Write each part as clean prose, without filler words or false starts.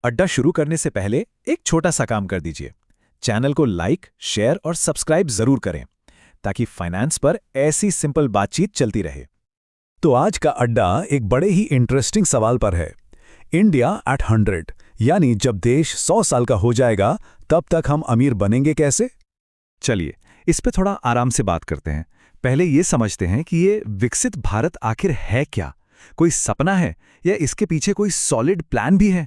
अड्डा शुरू करने से पहले एक छोटा सा काम कर दीजिए। चैनल को लाइक, शेयर और सब्सक्राइब जरूर करें ताकि फाइनेंस पर ऐसी सिंपल बातचीत चलती रहे। तो आज का अड्डा एक बड़े ही इंटरेस्टिंग सवाल पर है। इंडिया एट 100, यानी जब देश 100 साल का हो जाएगा तब तक हम अमीर बनेंगे कैसे? चलिए इस पे थोड़ा आराम से बात करते हैं। पहले ये समझते हैं कि ये विकसित भारत आखिर है क्या? कोई सपना है या इसके पीछे कोई सॉलिड प्लान भी है?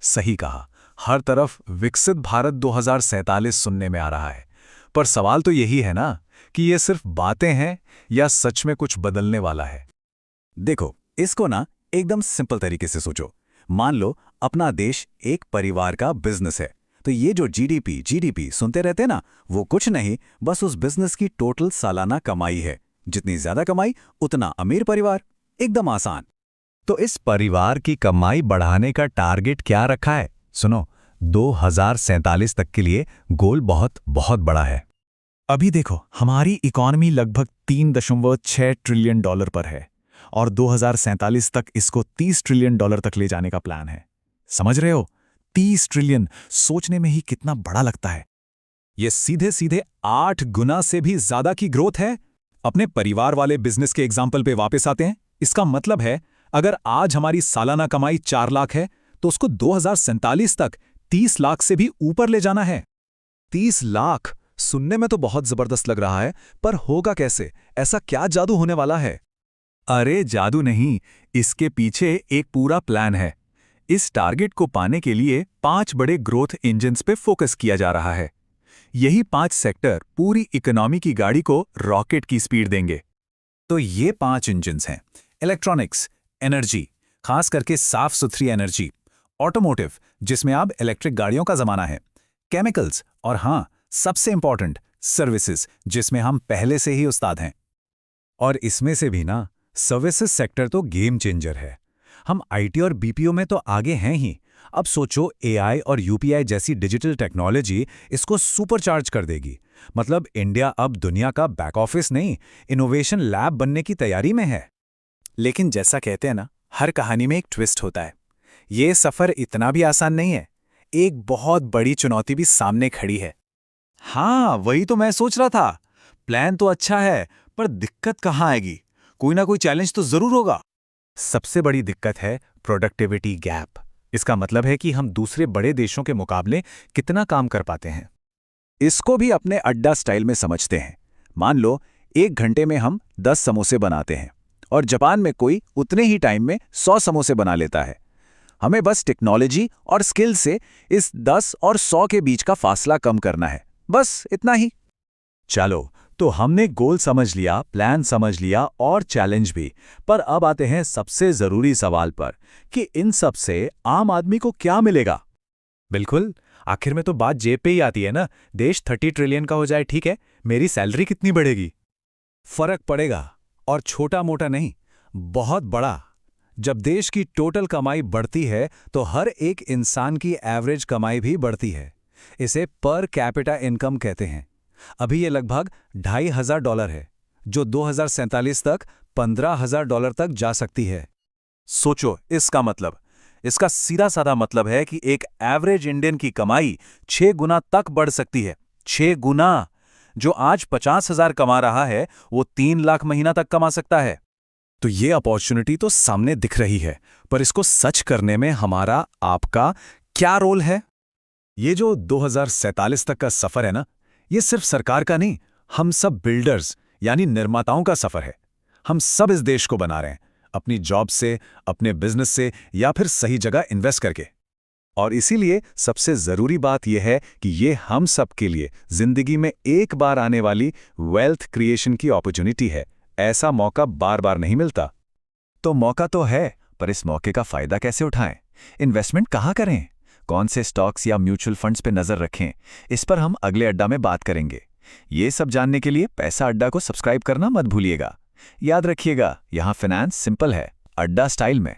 सही कहा, हर तरफ विकसित भारत 2047 सुनने में आ रहा है। पर सवाल तो यही है ना कि ये सिर्फ बातें हैं या सच में कुछ बदलने वाला है। देखो, इसको ना एकदम सिंपल तरीके से सोचो। मान लो अपना देश एक परिवार का बिजनेस है, तो ये जो जीडीपी सुनते रहते ना, वो कुछ नहीं, बस उस बिजनेस की टोटल सालाना कमाई है। जितनी ज्यादा कमाई उतना अमीर परिवार। एकदम आसान। तो इस परिवार की कमाई बढ़ाने का टारगेट क्या रखा है? सुनो, 2047 तक के लिए गोल बहुत बहुत बड़ा है। अभी देखो, हमारी इकॉनमी लगभग 3.6 ट्रिलियन डॉलर पर है और 2047 तक इसको 30 ट्रिलियन डॉलर तक ले जाने का प्लान है। समझ रहे हो? 30 ट्रिलियन सोचने में ही कितना बड़ा लगता है। ये सीधे सीधे 8 गुना से भी ज्यादा की ग्रोथ है। अपने परिवार वाले बिजनेस के एग्जाम्पल पे वापस आते हैं। इसका मतलब है, अगर आज हमारी सालाना कमाई 4 लाख है तो उसको 2047 तक 30 लाख से भी ऊपर ले जाना है। 30 लाख सुनने में तो बहुत जबरदस्त लग रहा है, पर होगा कैसे? ऐसा क्या जादू होने वाला है? अरे जादू नहीं, इसके पीछे एक पूरा प्लान है। इस टारगेट को पाने के लिए 5 बड़े ग्रोथ इंजन्स पे फोकस किया जा रहा है। यही 5 सेक्टर पूरी इकोनॉमी की गाड़ी को रॉकेट की स्पीड देंगे। तो ये 5 इंजन्स हैं: इलेक्ट्रॉनिक्स, एनर्जी, खास करके साफ सुथरी एनर्जी; ऑटोमोटिव, जिसमें अब इलेक्ट्रिक गाड़ियों का जमाना है; केमिकल्स, और हाँ, सबसे इंपॉर्टेंट सर्विसेज, जिसमें हम पहले से ही उस्ताद हैं। और इसमें से भी ना, सर्विसेज सेक्टर तो गेम चेंजर है। हम आईटी और बीपीओ में तो आगे हैं ही। अब सोचो, एआई और यूपीआई जैसी डिजिटल टेक्नोलॉजी इसको सुपरचार्ज कर देगी। मतलब इंडिया अब दुनिया का बैक ऑफिस नहीं, इनोवेशन लैब बनने की तैयारी में है। लेकिन जैसा कहते हैं ना, हर कहानी में एक ट्विस्ट होता है। ये सफर इतना भी आसान नहीं है। एक बहुत बड़ी चुनौती भी सामने खड़ी है। हाँ, वही तो मैं सोच रहा था। प्लान तो अच्छा है, पर दिक्कत कहाँ आएगी? कोई ना कोई चैलेंज तो जरूर होगा। सबसे बड़ी दिक्कत है प्रोडक्टिविटी गैप। इसका मतलब है कि हम दूसरे बड़े देशों के मुकाबले कितना काम कर पाते हैं। इसको भी अपने अड्डा स्टाइल में समझते हैं। मान लो 1 घंटे में हम 10 समोसे बनाते हैं और जापान में कोई उतने ही टाइम में 100 समोसे बना लेता है। हमें बस टेक्नोलॉजी और स्किल से इस 10 और 100 के बीच का फासला कम करना है। बस इतना ही। चलो, तो हमने गोल समझ लिया, प्लान समझ लिया और चैलेंज भी। पर अब आते हैं सबसे जरूरी सवाल पर कि इन सब से आम आदमी को क्या मिलेगा? बिल्कुल, आखिर में तो बात जेब पे ही आती है ना। देश 30 ट्रिलियन का हो जाए, ठीक है, मेरी सैलरी कितनी बढ़ेगी? फर्क पड़ेगा, और छोटा मोटा नहीं, बहुत बड़ा। जब देश की टोटल कमाई बढ़ती है तो हर एक इंसान की एवरेज कमाई भी बढ़ती है। इसे पर कैपिटा इनकम कहते हैं। अभी ये लगभग $2,500 है, जो 2047 तक $15,000 तक जा सकती है। सोचो इसका मतलब। इसका सीधा साधा मतलब है कि एक एवरेज इंडियन की कमाई 6 गुना तक बढ़ सकती है। 6 गुना! जो आज 50,000 कमा रहा है, वो 3 लाख महीना तक कमा सकता है। तो ये अपॉर्चुनिटी तो सामने दिख रही है, पर इसको सच करने में हमारा, आपका क्या रोल है? ये जो 2047 तक का सफर है ना, ये सिर्फ सरकार का नहीं, हम सब बिल्डर्स यानी निर्माताओं का सफर है। हम सब इस देश को बना रहे हैं, अपनी जॉब से, अपने बिजनेस से, या फिर सही जगह इन्वेस्ट करके। और इसीलिए सबसे जरूरी बात यह है कि ये हम सब के लिए जिंदगी में एक बार आने वाली वेल्थ क्रिएशन की अपॉर्चुनिटी है। ऐसा मौका बार बार नहीं मिलता। तो मौका तो है, पर इस मौके का फायदा कैसे उठाएं? इन्वेस्टमेंट कहाँ करें? कौन से स्टॉक्स या म्यूचुअल फंड्स पे नजर रखें? इस पर हम अगले अड्डा में बात करेंगे। ये सब जानने के लिए पैसा अड्डा को सब्सक्राइब करना मत भूलिएगा। याद रखिएगा, यहाँ फाइनेंस सिंपल है, अड्डा स्टाइल में।